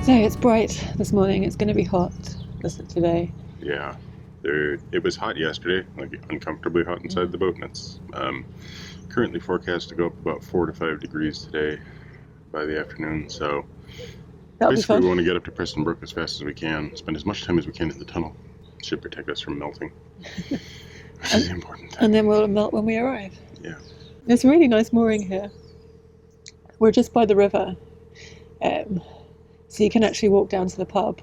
So it's bright this morning. It's going to be hot today. Yeah, it was hot yesterday, like uncomfortably hot inside the boat, and it's currently forecast to go up about 4 to 5 degrees today by the afternoon. So basically, we want to get up to Preston Brook as fast as we can, spend as much time as we can in the tunnel. It should protect us from melting, which is the important thing. And then we'll melt when we arrive. Yeah. There's a really nice mooring here. We're just by the river, so you can actually walk down to the pub.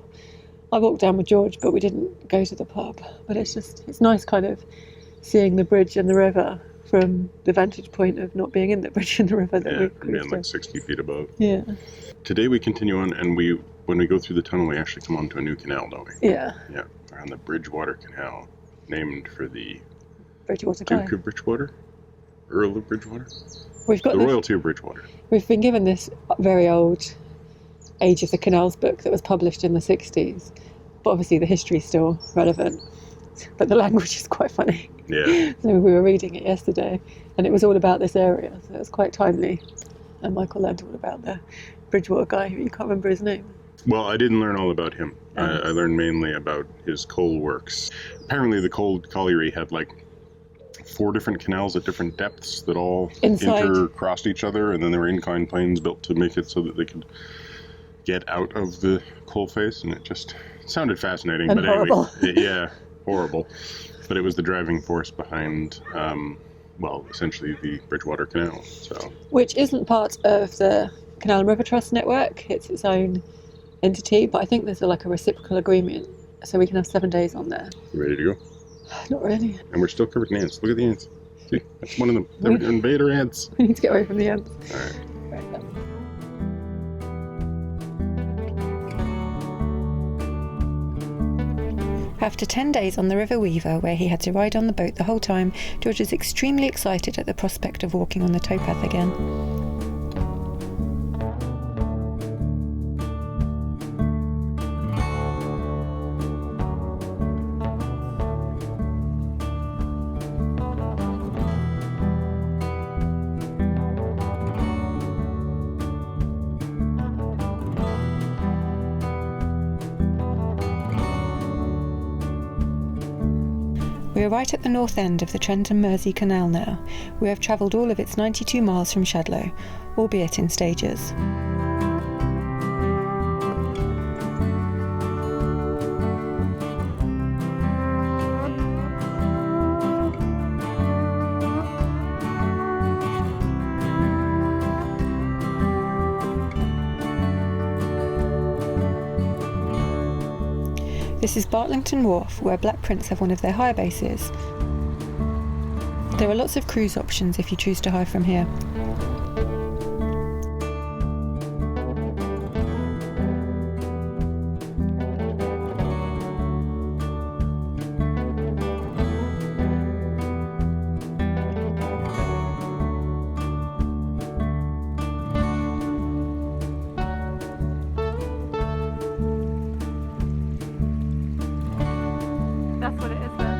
I walked down with George, but we didn't go to the pub. But it's nice kind of seeing the bridge and the river from the vantage point of not being in the bridge and the river that we being like 60 feet above. Yeah. Today we continue on, and when we go through the tunnel, we actually come onto a new canal, don't we? Yeah. Yeah, we're on the Bridgewater Canal, named for the Bridgewater guy. Duke of Bridgewater? Earl of Bridgewater? We've got the royalty of Bridgewater. We've been given this very old Age of the Canals book that was published in the 60s, but obviously the history's still relevant, but the language is quite funny. Yeah. So we were reading it yesterday, and it was all about this area, so it was quite timely. And Michael learned all about the Bridgewater guy, you can't remember his name. Well, I didn't learn all about him. I learned mainly about his coal works. Apparently the coal colliery had like 4 different canals at different depths that all intercrossed each other, and then there were inclined planes built to make it so that they could get out of the coal face, and it just sounded fascinating. And but horrible. Anyway, yeah, horrible. But it was the driving force behind, essentially the Bridgewater Canal. So, which isn't part of the Canal and River Trust network. It's its own entity, but I think there's a reciprocal agreement, so we can have 7 days on there. You ready to go? Not really. And we're still covered in ants. Look at the ants. See, that's one of them. They're invader ants. We need to get away from the ants. All right. After 10 days on the River Weaver, where he had to ride on the boat the whole time, George was extremely excited at the prospect of walking on the towpath again. We are right at the north end of the Trent Mersey Canal now. We have travelled all of its 92 miles from Shadlow, albeit in stages. This is Bartlington Wharf, where Black Prince have one of their hire bases. There are lots of cruise options if you choose to hire from here. That's what it is then.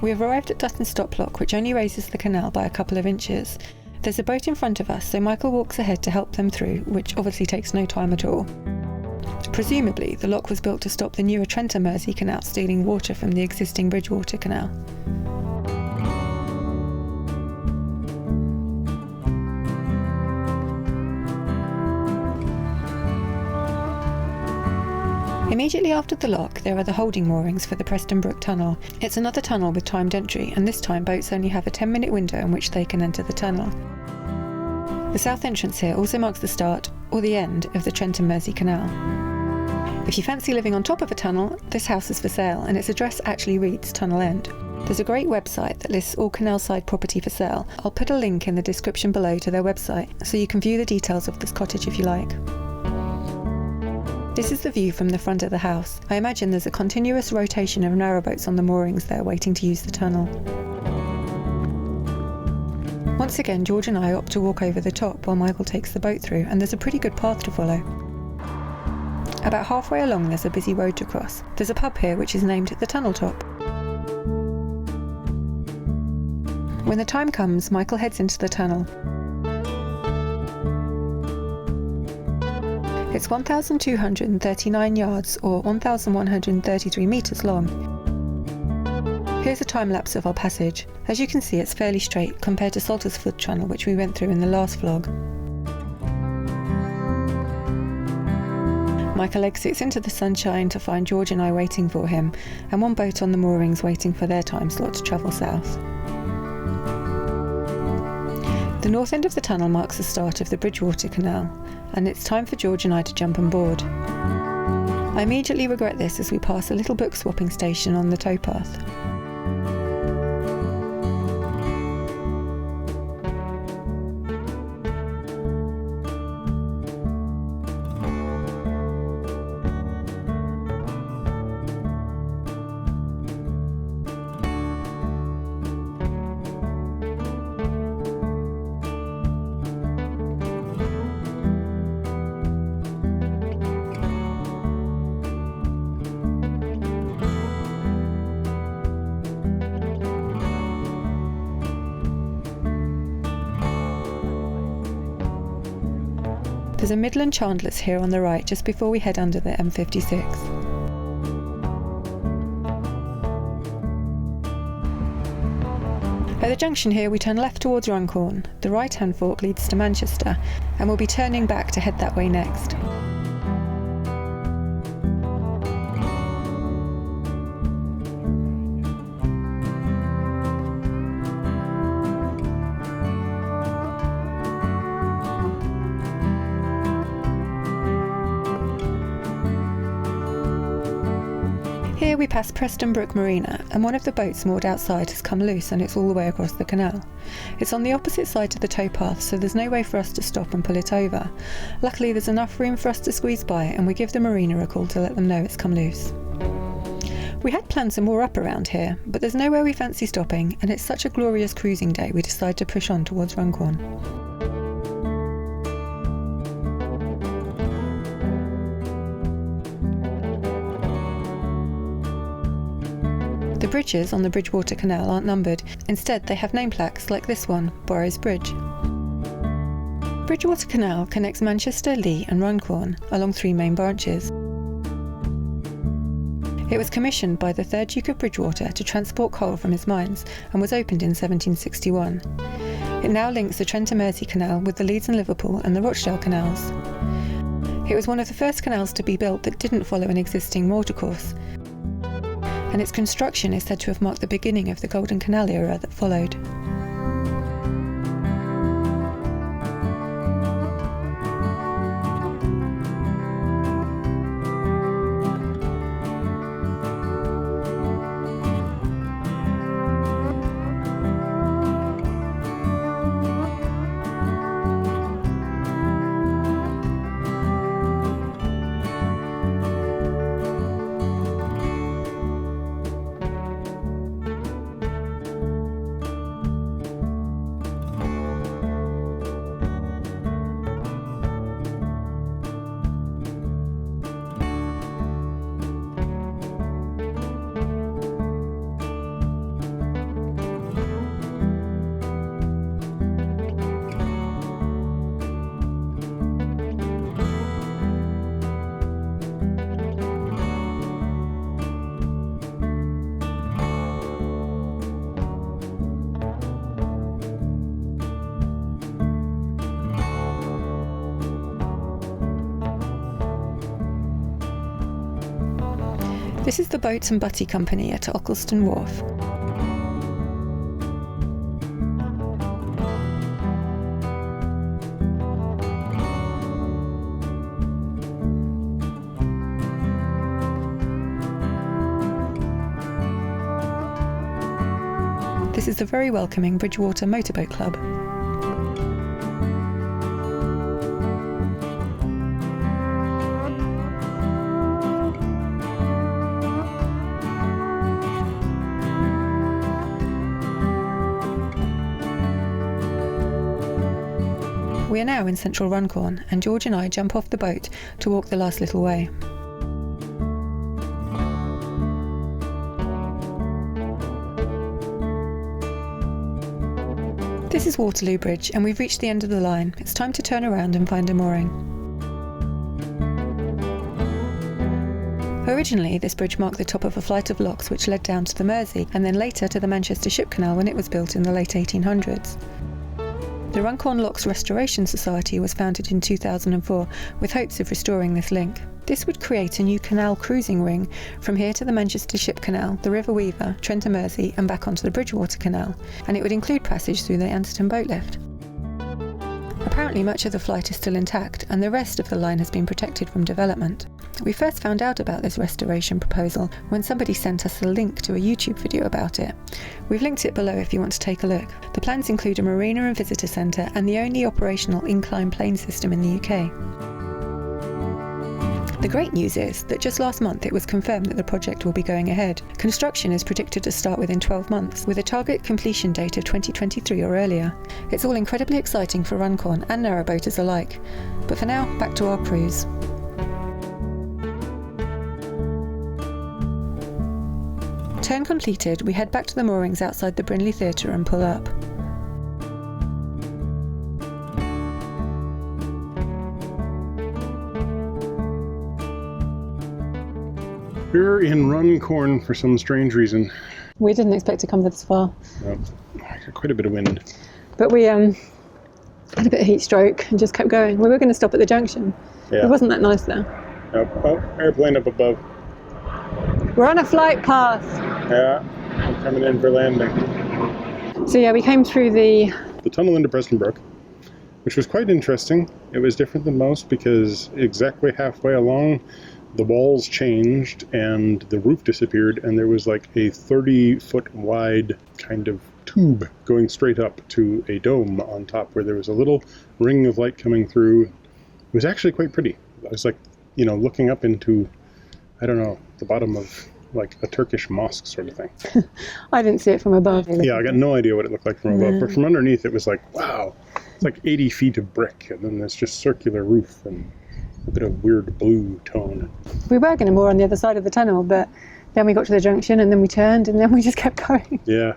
We have arrived at Dutton Stop Lock, which only raises the canal by a couple of inches. There's a boat in front of us, so Michael walks ahead to help them through, which obviously takes no time at all. Presumably, the lock was built to stop the newer Trent Mersey Canal stealing water from the existing Bridgewater Canal. Immediately after the lock, there are the holding moorings for the Preston Brook Tunnel. It's another tunnel with timed entry, and this time boats only have a 10-minute window in which they can enter the tunnel. The south entrance here also marks the start, or the end, of the Trent Mersey Canal. If you fancy living on top of a tunnel, this house is for sale, and its address actually reads Tunnel End. There's a great website that lists all canal side property for sale. I'll put a link in the description below to their website, so you can view the details of this cottage if you like. This is the view from the front of the house. I imagine there's a continuous rotation of narrowboats on the moorings there waiting to use the tunnel. Once again, George and I opt to walk over the top while Michael takes the boat through, and there's a pretty good path to follow. About halfway along there's a busy road to cross. There's a pub here which is named the Tunnel Top. When the time comes, Michael heads into the tunnel. It's 1,239 yards, or 1,133 metres long. Here's a time-lapse of our passage. As you can see, it's fairly straight compared to Saltersford Channel, which we went through in the last vlog. Michael exits into the sunshine to find George and I waiting for him, and one boat on the moorings waiting for their time slot to travel south. The north end of the tunnel marks the start of the Bridgewater Canal, and it's time for George and I to jump on board. I immediately regret this as we pass a little book swapping station on the towpath. There's a Midland Chandler's here on the right just before we head under the M56. At the junction here we turn left towards Runcorn, the right hand fork leads to Manchester, and we'll be turning back to head that way next. Here we pass Preston Brook Marina, and one of the boats moored outside has come loose and it's all the way across the canal. It's on the opposite side to the towpath, so there's no way for us to stop and pull it over. Luckily there's enough room for us to squeeze by, and we give the marina a call to let them know it's come loose. We had planned some more up around here, but there's nowhere we fancy stopping, and it's such a glorious cruising day we decide to push on towards Runcorn. The bridges on the Bridgewater Canal aren't numbered. Instead, they have name plaques like this one, Burrows Bridge. Bridgewater Canal connects Manchester, Leigh and Runcorn along 3 main branches. It was commissioned by the 3rd Duke of Bridgewater to transport coal from his mines and was opened in 1761. It now links the Trent Mersey Canal with the Leeds and Liverpool and the Rochdale canals. It was one of the first canals to be built that didn't follow an existing watercourse, and its construction is said to have marked the beginning of the Golden Canal era that followed. This is the Boats and Butty Company at Ockelston Wharf. This is the very welcoming Bridgewater Motorboat Club. We are now in central Runcorn, and George and I jump off the boat to walk the last little way. This is Waterloo Bridge, and we've reached the end of the line. It's time to turn around and find a mooring. Originally, this bridge marked the top of a flight of locks which led down to the Mersey, and then later to the Manchester Ship Canal when it was built in the late 1800s. The Runcorn Locks Restoration Society was founded in 2004 with hopes of restoring this link. This would create a new canal cruising ring from here to the Manchester Ship Canal, the River Weaver, Trent Mersey and back onto the Bridgewater Canal, and it would include passage through the Anderton boat lift. Apparently much of the flight is still intact and the rest of the line has been protected from development. We first found out about this restoration proposal when somebody sent us a link to a YouTube video about it. We've linked it below if you want to take a look. The plans include a marina and visitor centre and the only operational inclined plane system in the UK. The great news is that just last month it was confirmed that the project will be going ahead. Construction is predicted to start within 12 months, with a target completion date of 2023 or earlier. It's all incredibly exciting for Runcorn and narrowboaters alike. But for now, back to our cruise. Turn completed, we head back to the moorings outside the Brindley Theatre and pull up. We're in Runcorn for some strange reason. We didn't expect to come this far. Quite a bit of wind. But we had a bit of heat stroke and just kept going. We were going to stop at the junction. Yeah. It wasn't that nice there. Oh, airplane up above. We're on a flight path. Yeah, I'm coming in for landing. So yeah, we came through the tunnel into Preston Brook, which was quite interesting. It was different than most because exactly halfway along, the walls changed and the roof disappeared, and there was like a 30-foot wide kind of tube going straight up to a dome on top where there was a little ring of light coming through. It was actually quite pretty. I was like, looking up into, I don't know, the bottom of like a Turkish mosque sort of thing. I didn't see it from above. Yeah, I got no idea what it looked like from above, but from underneath it was like, wow, it's like 80 feet of brick, and then there's just circular roof and a bit of weird blue tone. We were going to moor on the other side of the tunnel, but then we got to the junction and then we turned and then we just kept going. Yeah.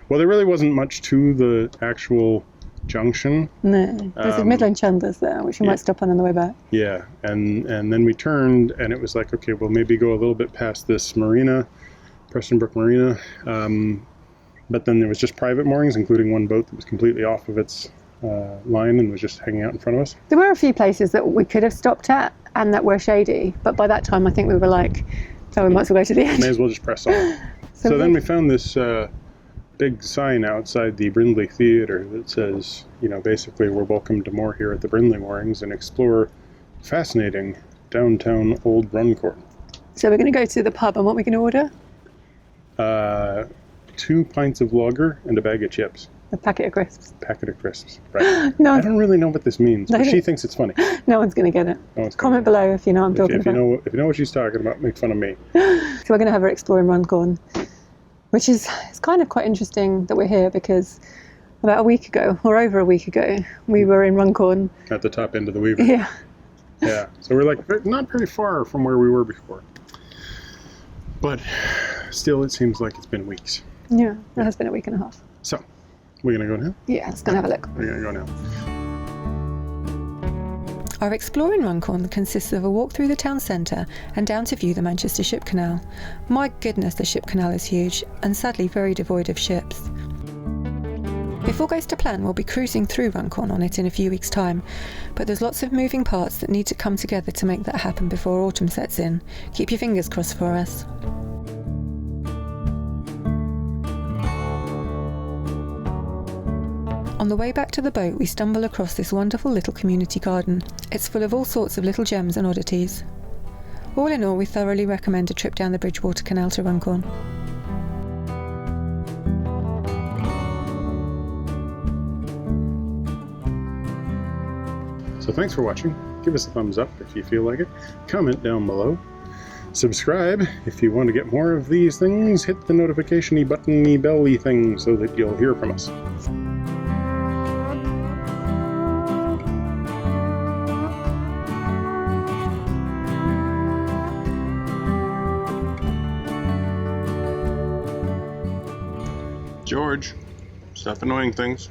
Well, there really wasn't much to the actual junction. No. There's a Midland Chandler's there, which we might stop on the way back. Yeah. And then we turned and it was like, okay, we'll maybe go a little bit past this marina, Preston Brook Marina. But then there was just private moorings, including one boat that was completely off of its line and was just hanging out in front of us. There were a few places that we could have stopped at and that were shady, but by that time I think we were like, so we might as well go to the edge. May as well just press on. So then we found this big sign outside the Brindley Theatre that says, basically we're welcome to moor here at the Brindley moorings and explore fascinating downtown Old Runcorn. So we're going to go to the pub, and what are we going to order? 2 pints of lager and a bag of chips. A packet of crisps. Right. No, I don't really know what this means, but she thinks it's funny. No one's going to get it. Comment below if you know what I'm talking about. If you know what she's talking about, make fun of me. So we're going to have her exploring Runcorn, which is it's kind of quite interesting that we're here because about a week ago, or over a week ago, we were in Runcorn. At the top end of the Weaver. Yeah. Yeah. So we're like not very far from where we were before. But still, it seems like it's been weeks. Yeah, it has been a week and a half. So, we're going to go now? Yeah, let's go and have a look. We're going to go now. Our explore in Runcorn consists of a walk through the town centre and down to view the Manchester Ship Canal. My goodness, the Ship Canal is huge and sadly very devoid of ships. If all goes to plan, we'll be cruising through Runcorn on it in a few weeks' time, but there's lots of moving parts that need to come together to make that happen before autumn sets in. Keep your fingers crossed for us. On the way back to the boat, we stumble across this wonderful little community garden. It's full of all sorts of little gems and oddities. All in all, we thoroughly recommend a trip down the Bridgewater Canal to Runcorn. So thanks for watching. Give us a thumbs up if you feel like it. Comment down below. Subscribe if you want to get more of these things. Hit the notification-y button-y bell-y thing so that you'll hear from us. George, stop annoying things.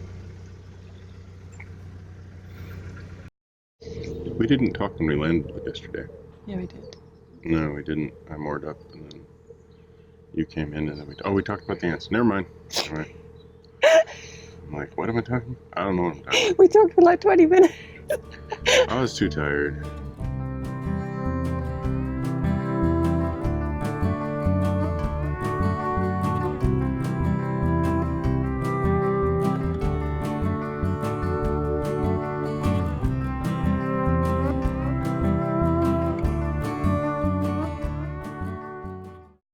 We didn't talk when we landed yesterday. Yeah, we did. No, we didn't. I moored up and then you came in and then we talked about the ants. Never mind. All right. I'm like, what am I talking about? I don't know what I'm talking about. We talked for like 20 minutes. I was too tired.